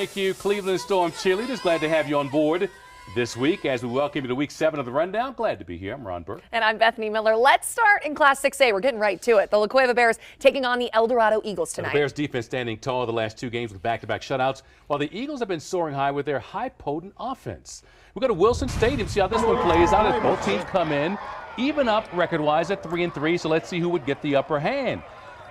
Thank you, Cleveland Storm cheerleaders. Glad to have you on board this week as we welcome you to week 7 of the Rundown. Glad to be here. I'm Ron Burke. And I'm Bethany Miller. Let's start in Class 6A. We're getting right to it. The La Cueva Bears taking on the El Dorado Eagles tonight. The Bears defense standing tall the last 2 games with back-to-back shutouts, while the Eagles have been soaring high with their high-potent offense. We go to Wilson Stadium, see how this one plays out as both teams come in, even up record-wise at 3-3, so let's see who would get the upper hand.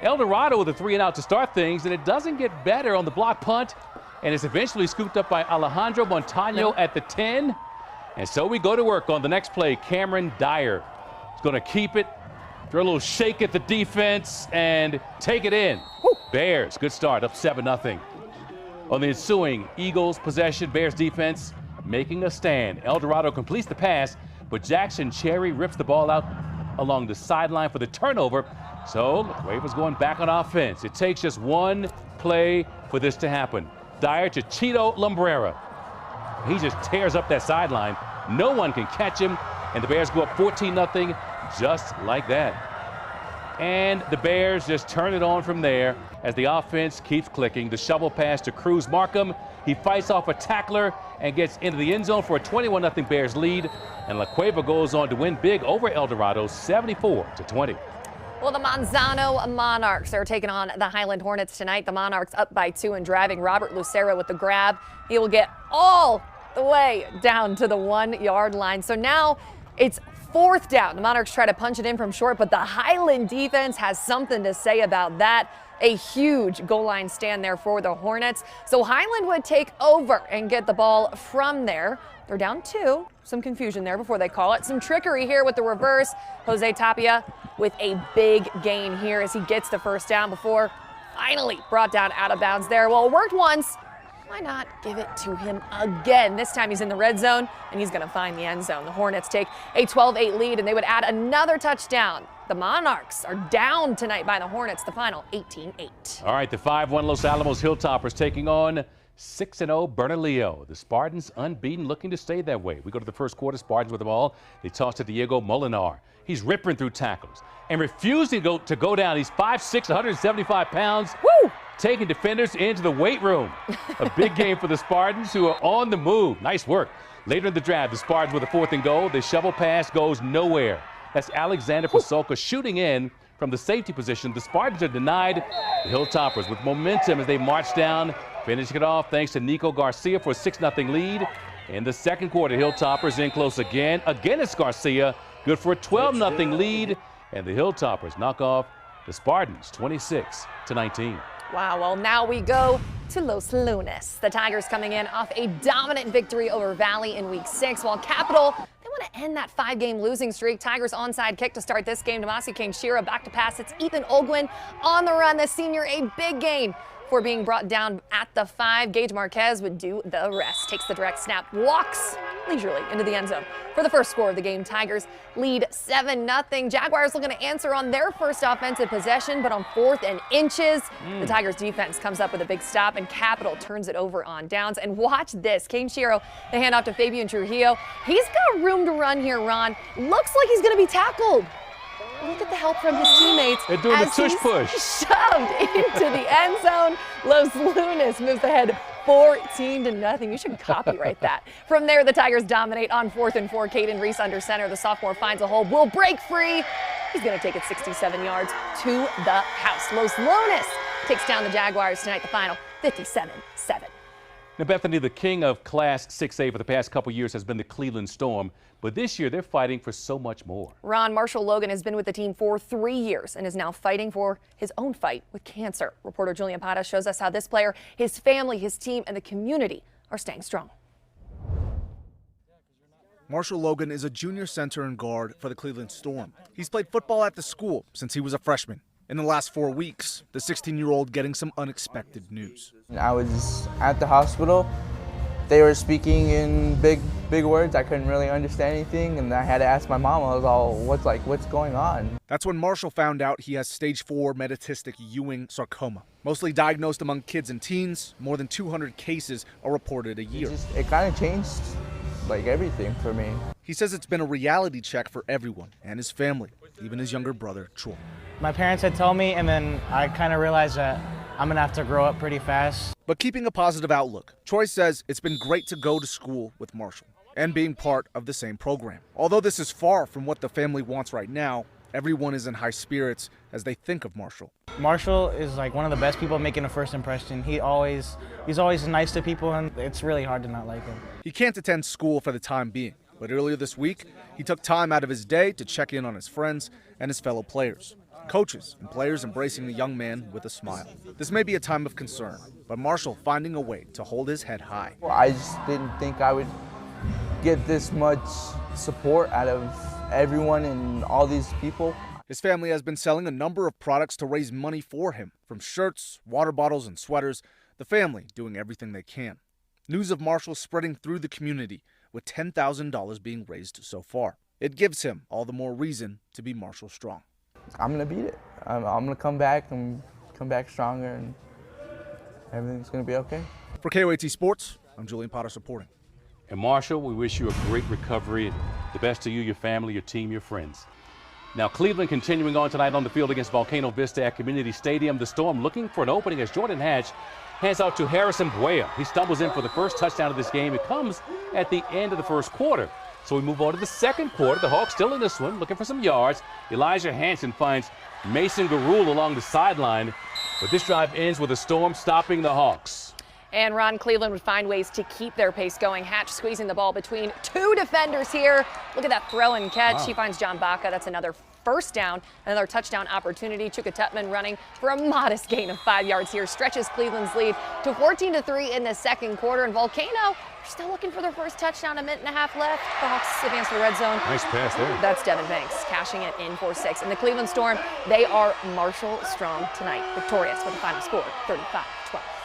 El Dorado with a 3-and-out to start things, and it doesn't get better on the block punt, and it's eventually scooped up by Alejandro Montano at the 10. And so we go to work on the next play. Cameron Dyer is going to keep it, throw a little shake at the defense, and take it in. Bears, good start, up 7-0. On the ensuing Eagles possession, Bears defense making a stand. El Dorado completes the pass, but Jackson Cherry rips the ball out along the sideline for the turnover. So La Cueva's going back on offense. It takes just one play for this to happen. Dyer to Cheeto Lumbrera. He just tears up that sideline. No one can catch him, and the Bears go up 14-0 just like that. And the Bears just turn it on from there as the offense keeps clicking. The shovel pass to Cruz Markham. He fights off a tackler and gets into the end zone for a 21-0 Bears lead. And La Cueva goes on to win big over El Dorado, 74-20. Well, the Manzano Monarchs are taking on the Highland Hornets tonight. The Monarchs up by 2 and driving. Robert Lucero with the grab. He will get all the way down to the 1-yard line. So now it's 4th down. The Monarchs try to punch it in from short, but the Highland defense has something to say about that. A huge goal line stand there for the Hornets. So Highland would take over and get the ball from there. They're down 2. Some confusion there before they call it. Some trickery here with the reverse. Jose Tapia with a big gain here as he gets the 1st down before finally brought down out of bounds there. Well, it worked once. Why not give it to him again? This time he's in the red zone, and he's going to find the end zone. The Hornets take a 12-8 lead, and they would add another touchdown. The Monarchs are down tonight by the Hornets, the final 18-8. All right, the 5-1 Los Alamos Hilltoppers taking on 6-0 Bernalillo. The Spartans unbeaten, looking to stay that way. We go to the first quarter, Spartans with the ball. They toss to Diego Molinar. He's ripping through tackles and refusing to go down. He's 5'6", 175 pounds. Woo! Taking defenders into the weight room. A big game for the Spartans, who are on the move. Nice work. Later in the drive, the Spartans with a 4th and goal. The shovel pass goes nowhere. That's Alexander Pasolka shooting in from the safety position. The Spartans are denied. The Hilltoppers with momentum as they march down, finishing it off thanks to Nico Garcia for a 6-0 lead. In the second quarter, Hilltoppers in close again. Again, it's Garcia, good for a 12-0 lead. And the Hilltoppers knock off the Spartans 26-19. Wow, well, now we go to Los Lunas. The Tigers coming in off a dominant victory over Valley in week 6, while Capital, they want to end that 5-game losing streak. Tigers onside kick to start this game. Demasi King-Shira back to pass. It's Ethan Olguin on the run. The senior, a big gain for being brought down at the 5. Gage Marquez would do the rest. Takes the direct snap, walks leisurely into the end zone. For the first score of the game, Tigers lead 7-0. Jaguars looking to answer on their first offensive possession, but on 4th and inches, the Tigers defense comes up with a big stop, and Capital turns it over on downs. And watch this. Kane Shiro, the handoff to Fabian Trujillo. He's got room to run here, Ron. Looks like he's going to be tackled. Look at the help from his teammates. They're doing the tush push. Shoved into the end zone. Los Lunas moves ahead 14-0. You should copyright that. From there, the Tigers dominate on 4th and 4. Caden Reese under center. The sophomore finds a hole, will break free. He's going to take it 67 yards to the house. Los Lunas takes down the Jaguars tonight, the final 57-7. Now, Bethany, the king of Class 6A for the past couple years has been the Cleveland Storm, but this year they're fighting for so much more. Ron, Marshall Logan has been with the team for 3 years and is now fighting for his own fight with cancer. Reporter Julian Pata shows us how this player, his family, his team, and the community are staying strong. Marshall Logan is a junior center and guard for the Cleveland Storm. He's played football at the school since he was a freshman. In the last 4 weeks, the 16-year-old getting some unexpected news. I was at the hospital. They were speaking in big words. I couldn't really understand anything, and I had to ask my mom. I was all, what's going on? That's when Marshall found out he has stage 4 metastatic Ewing sarcoma. Mostly diagnosed among kids and teens, more than 200 cases are reported a year. It kind of changed everything for me. He says it's been a reality check for everyone and his family, even his younger brother, Troy. My parents had told me, and then I kind of realized that I'm gonna have to grow up pretty fast. But keeping a positive outlook, Troy says it's been great to go to school with Marshall and being part of the same program. Although this is far from what the family wants right now, everyone is in high spirits as they think of Marshall. Marshall is like one of the best people making a first impression. He's always nice to people, and it's really hard to not like him. He can't attend school for the time being, but earlier this week, he took time out of his day to check in on his friends and his fellow players. Coaches and players embracing the young man with a smile. This may be a time of concern, but Marshall finding a way to hold his head high. I just didn't think I would get this much support out of everyone and all these people. His family has been selling a number of products to raise money for him, from shirts, water bottles, and sweaters, the family doing everything they can. News of Marshall spreading through the community, with $10,000 being raised so far. It gives him all the more reason to be Marshall strong. I'm gonna beat it. I'm gonna come back and come back stronger, and everything's gonna be okay. For KOAT Sports, I'm Julian Potter reporting. And Marshall, we wish you a great recovery. The best to you, your family, your team, your friends. Now, Cleveland continuing on tonight on the field against Volcano Vista at Community Stadium. The Storm looking for an opening as Jordan Hatch hands out to Harrison Buea. He stumbles in for the first touchdown of this game. It comes at the end of the first quarter. So we move on to the second quarter. The Hawks still in this one, looking for some yards. Elijah Hansen finds Mason Garul along the sideline. But this drive ends with the Storm stopping the Hawks. And Ron, Cleveland would find ways to keep their pace going. Hatch squeezing the ball between two defenders here. Look at that throw and catch. He finds John Baca. That's another first down, another touchdown opportunity. Chuka Tutman running for a modest gain of 5 yards here. Stretches Cleveland's lead to 14-3 in the second quarter. And Volcano are still looking for their first touchdown. A minute and a half left. The Hawks advance to the red zone. Nice pass there. That's Devin Banks cashing it in for 6. And the Cleveland Storm, they are Marshall strong tonight. Victorious with the final score, 35-12.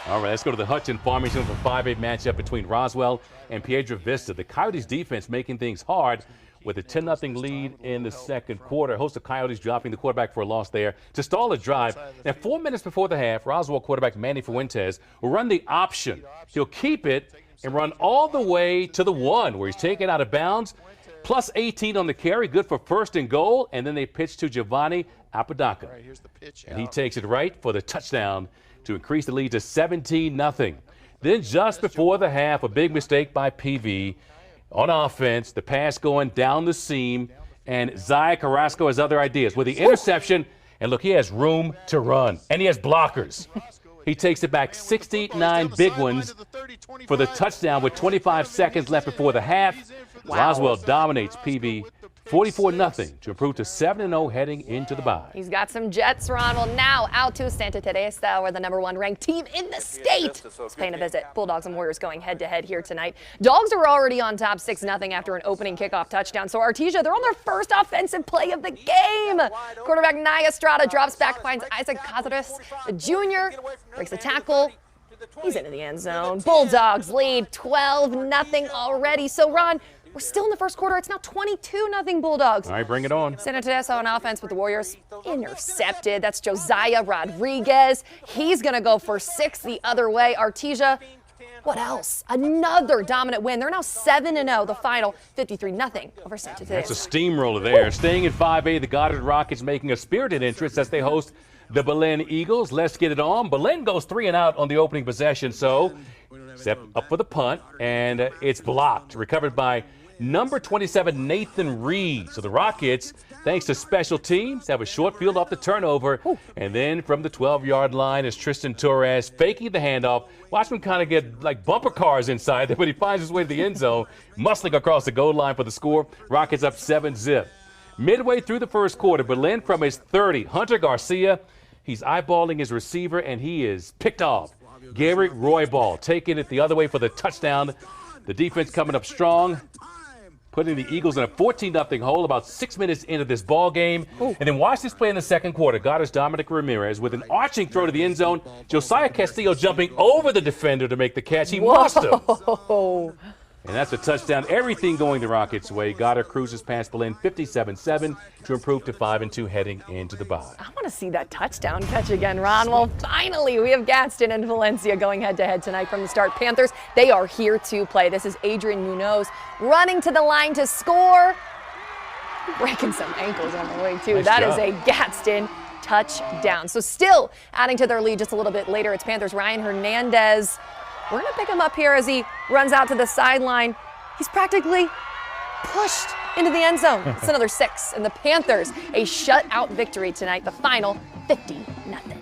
All right, let's go to the Hutchin Farmington for 5-8 matchup between Roswell and Piedra Vista. The Coyotes defense making things hard with a 10-0 lead in the second quarter. Host of Coyotes dropping the quarterback for a loss there to stall a drive. Now, 4 minutes before the half, Roswell quarterback Manny Fuentes will run the option. He'll keep it and run all the way to the 1 where he's taken out of bounds. Plus 18 on the carry, good for first and goal. And then they pitch to Giovanni Apodaca. And he takes it right for the touchdown to increase the lead to 17-0. Then just before the half, a big mistake by PV on offense, the pass going down the seam, and Zaya Carrasco has other ideas with the interception. And look, he has room to run, and he has blockers. He takes it back 69 big ones for the touchdown with 25 seconds left before the half. Roswell dominates PV 44-0 to improve to 7-0 heading into the bye. He's got some Jets, Ron. Well, now out to Santa Teresa, where the #1 ranked team in the state is paying a visit. Bulldogs and Warriors going head-to-head here tonight. Dogs are already on top 6-0 after an opening kickoff touchdown. So Artesia, they're on their first offensive play of the game. Quarterback Nia Estrada drops back, finds Isaac Cáceres, the junior, breaks the tackle. He's into the end zone. Bulldogs lead 12-0 already. So, Ron, we're still in the first quarter. It's now 22-0 Bulldogs. All right, bring it on. Santa Teresa on offense, but the Warriors intercepted. That's Josiah Rodriguez. He's going to go for 6 the other way. Artesia, what else? Another dominant win. They're now 7-0, the final 53-0 over Santa Teresa. That's a steamroller there. Staying in 5A, the Goddard Rockets making a spirited entrance as they host the Belen Eagles. Let's get it on. Belen goes 3 and out on the opening possession, so step up for the punt, and it's blocked. Recovered by number 27, Nathan Reed. So the Rockets, thanks to special teams, have a short field off the turnover. And then from the 12-yard line is Tristan Torres faking the handoff. Watch him kind of get like bumper cars inside there, but he finds his way to the end zone, muscling across the goal line for the score. Rockets up 7-0. Midway through the first quarter, Belen from his 30, Hunter Garcia, he's eyeballing his receiver, and he is picked off. Gary Roybal taking it the other way for the touchdown. The defense coming up strong, putting the Eagles in a 14-0 hole about 6 minutes into this ball game. And then watch this play in the second quarter. Goddard's Dominic Ramirez with an arching throw to the end zone. Josiah Castillo jumping over the defender to make the catch. He must have. And that's a touchdown. Everything going the Rockets' way. Goddard cruises past Belen 57-7 to improve to 5-2 heading into the bye. I want to see that touchdown catch again, Ron. Well, finally, we have Gadsden and Valencia going head-to-head tonight from the start. Panthers, they are here to play. This is Adrian Munoz running to the line to score. Breaking some ankles on the way, too. Nice That job. is a Gadsden touchdown. So still adding to their lead just a little bit later. It's Panthers' Ryan Hernandez. We're going to pick him up here as he runs out to the sideline. He's practically pushed into the end zone. It's another 6. And the Panthers, a shutout victory tonight. The final 50-0.